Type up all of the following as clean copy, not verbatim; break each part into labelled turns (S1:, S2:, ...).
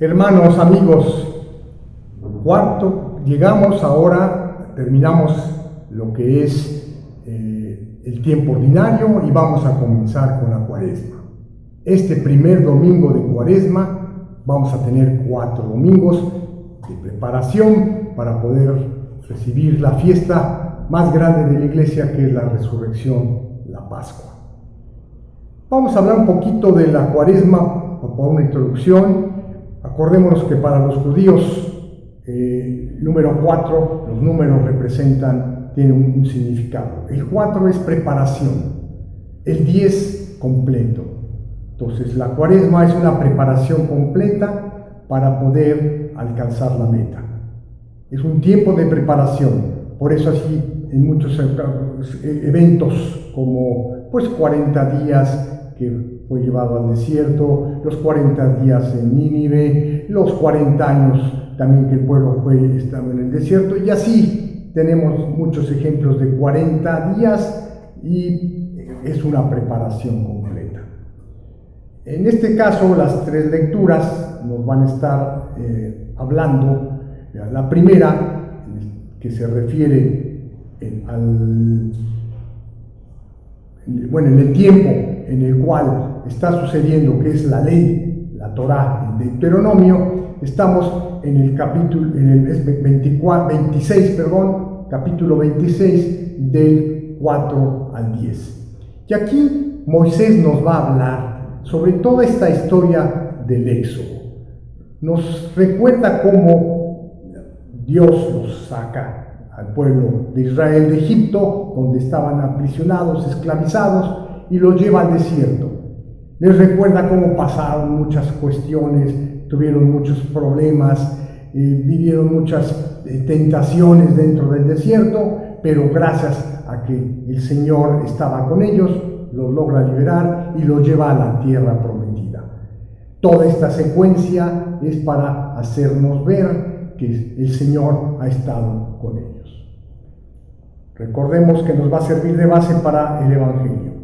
S1: Hermanos, amigos, llegamos ahora, terminamos lo que es el tiempo ordinario y vamos a comenzar con la Cuaresma. Este primer domingo de Cuaresma vamos a tener 4 domingos de preparación para poder recibir la fiesta más grande de la Iglesia, que es la Resurrección, la Pascua. Vamos a hablar un poquito de la Cuaresma por una introducción. Acordémonos que para los judíos, número 4, los números tienen un significado. El 4 es preparación, el 10 completo. Entonces la Cuaresma es una preparación completa para poder alcanzar la meta. Es un tiempo de preparación. Por eso así en muchos eventos como 40 días que fue llevado al desierto, los 40 días en Nínive, los 40 años también que el pueblo estaba en el desierto, y así tenemos muchos ejemplos de 40 días y es una preparación completa. En este caso, las 3 lecturas nos van a estar hablando. La primera, que se refiere en el tiempo en el cual está sucediendo, que es la ley, la Torá, el Deuteronomio. Estamos en el capítulo, capítulo 26, del 4 al 10. Y aquí Moisés nos va a hablar sobre toda esta historia del Éxodo. Nos recuerda cómo Dios los saca al pueblo de Israel de Egipto, donde estaban aprisionados, esclavizados, y los lleva al desierto. Les recuerda cómo pasaron muchas cuestiones, tuvieron muchos problemas, vivieron muchas tentaciones dentro del desierto, pero gracias a que el Señor estaba con ellos, los logra liberar y los lleva a la tierra prometida. Toda esta secuencia es para hacernos ver que el Señor ha estado con ellos. Recordemos que nos va a servir de base para el Evangelio.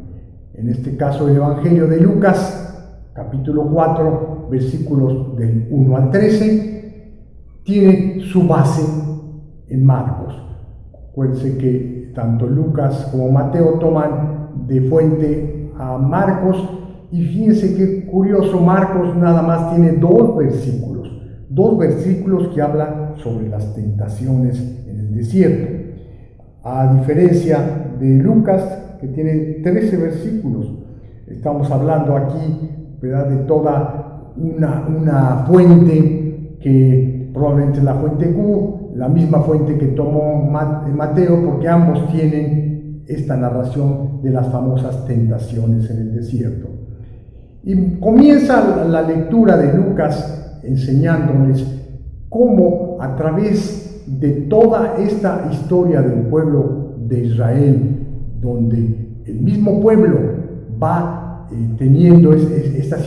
S1: En este caso, el Evangelio de Lucas, capítulo 4, versículos del 1 al 13, tiene su base en Marcos. Acuérdense que tanto Lucas como Mateo toman de fuente a Marcos, y fíjense qué curioso, Marcos nada más tiene 2 versículos que hablan sobre las tentaciones en el desierto, a diferencia de Lucas, que tiene 13 versículos. Estamos hablando aquí, ¿verdad?, de toda una fuente que probablemente es la fuente Q, la misma fuente que tomó Mateo, porque ambos tienen esta narración de las famosas tentaciones en el desierto. Y comienza la lectura de Lucas enseñándoles cómo a través de toda esta historia del pueblo de Israel, donde el mismo pueblo va teniendo estas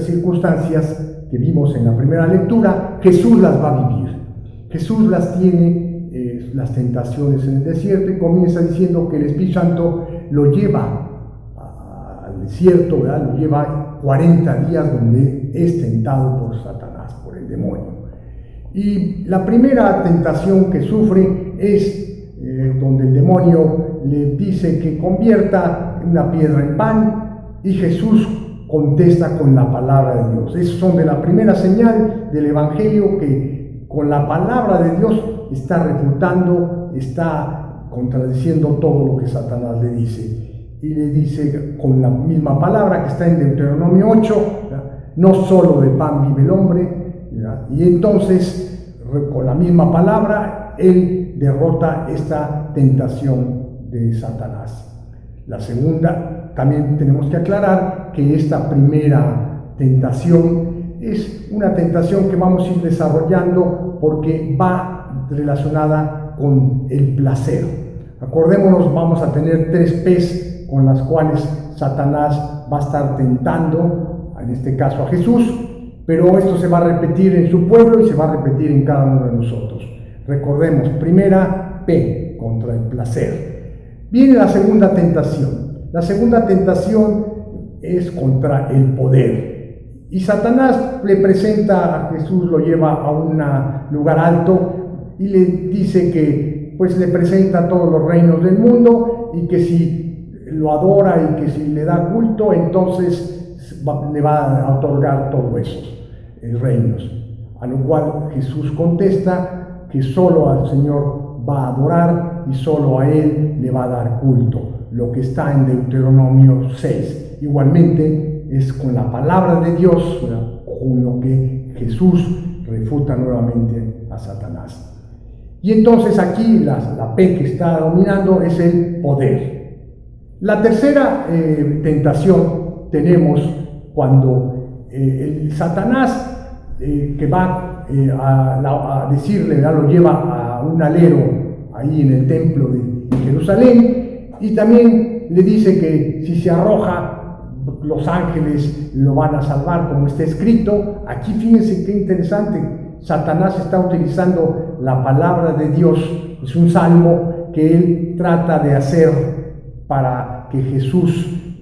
S1: circunstancias que vimos en la primera lectura, Jesús las va a vivir. Jesús las tiene, las tentaciones en el desierto, y comienza diciendo que el Espíritu Santo lo lleva al desierto, ¿verdad? Lo lleva 40 días donde es tentado por Satanás, por el demonio. Y la primera tentación que sufre es donde el demonio le dice que convierta una piedra en pan, y Jesús contesta con la palabra de Dios. Esos son de la primera señal del Evangelio, que con la palabra de Dios está refutando, está contradiciendo todo lo que Satanás le dice. Y le dice con la misma palabra que está en Deuteronomio 8, ¿verdad? No solo de pan vive el hombre, ¿verdad? Y entonces con la misma palabra él derrota esta tentación de Satanás. La segunda, también tenemos que aclarar que esta primera tentación es una tentación que vamos a ir desarrollando porque va relacionada con el placer. Acordémonos, vamos a tener 3 P's con las cuales Satanás va a estar tentando, en este caso a Jesús, pero esto se va a repetir en su pueblo y se va a repetir en cada uno de nosotros. Recordemos, primera P, contra el placer. Viene la segunda tentación. La segunda tentación es contra el poder. Y Satanás le presenta a Jesús, lo lleva a un lugar alto y le dice que pues le presenta todos los reinos del mundo y que si lo adora y que si le da culto, entonces le va a otorgar todos esos reinos. A lo cual Jesús contesta que solo al Señor va a adorar y solo a Él le va a dar culto, lo que está en Deuteronomio 6. Igualmente es con la palabra de Dios, con lo que Jesús refuta nuevamente a Satanás. Y entonces aquí la P que está dominando es el poder. La tercera tentación tenemos cuando el Satanás que va a decirle, lo lleva a un alero ahí en el templo de Jerusalén, y también le dice que si se arroja, los ángeles lo van a salvar, como está escrito. Aquí fíjense qué interesante, Satanás está utilizando la palabra de Dios, es un salmo que él trata de hacer para que Jesús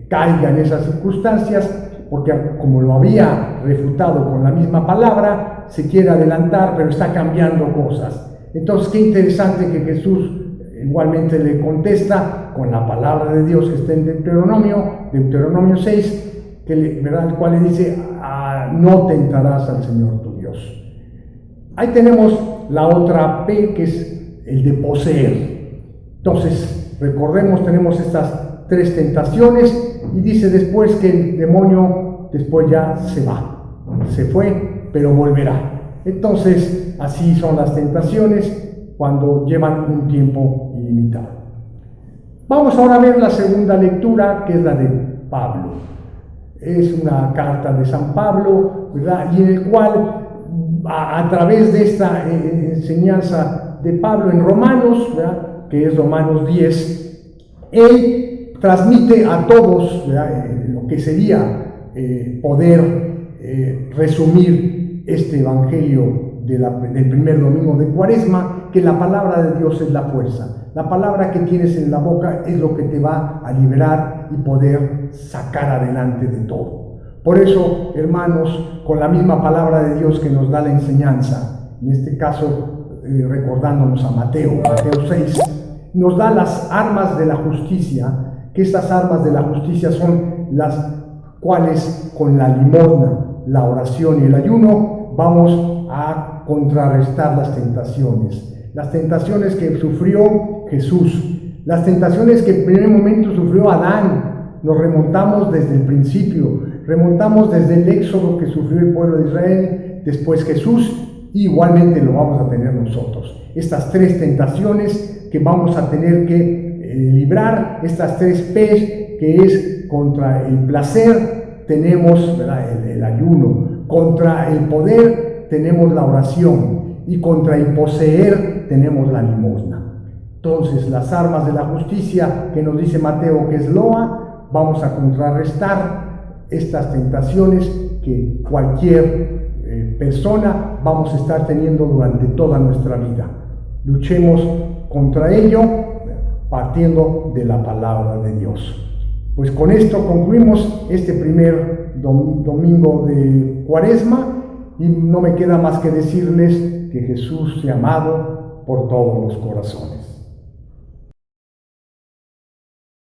S1: caiga en esas circunstancias, porque como lo había refutado con la misma palabra, se quiere adelantar, pero está cambiando cosas. Entonces, qué interesante que Jesús igualmente le contesta con la palabra de Dios que está en Deuteronomio 6, el cual le dice, no tentarás al Señor tu Dios. Ahí tenemos la otra P, que es el de poseer. Entonces, recordemos, tenemos estas tres tentaciones, y dice después que el demonio después ya se fue, pero volverá. Entonces, así son las tentaciones cuando llevan un tiempo ilimitado. Vamos ahora a ver la segunda lectura, que es la de Pablo. Es una carta de San Pablo, ¿verdad? Y en el cual, a través de esta enseñanza de Pablo en Romanos, ¿verdad?, que es Romanos 10, él transmite a todos, lo que sería poder resumir este evangelio del primer domingo de Cuaresma, que la palabra de Dios es la fuerza. La palabra que tienes en la boca es lo que te va a liberar y poder sacar adelante de todo. Por eso, hermanos, con la misma palabra de Dios que nos da la enseñanza, en este caso recordándonos a Mateo 6, nos da las armas de la justicia, que estas armas de la justicia son las cuales con la limosna, la oración y el ayuno vamos a contrarrestar las tentaciones que sufrió Jesús, las tentaciones que en primer momento sufrió Adán. Nos remontamos desde el principio, remontamos desde el éxodo que sufrió el pueblo de Israel, después Jesús, y igualmente lo vamos a tener nosotros. Estas tres tentaciones que vamos a tener que librar, estas tres P's, que es contra el placer tenemos, el ayuno, contra el poder tenemos la oración, y contra el poseer tenemos la limosna. Entonces, las armas de la justicia que nos dice Mateo, que es loa, vamos a contrarrestar estas tentaciones que cualquier persona vamos a estar teniendo durante toda nuestra vida. Luchemos contra ello partiendo de la palabra de Dios. Pues con esto concluimos este primer domingo de Cuaresma, y no me queda más que decirles que Jesús sea amado por todos los corazones.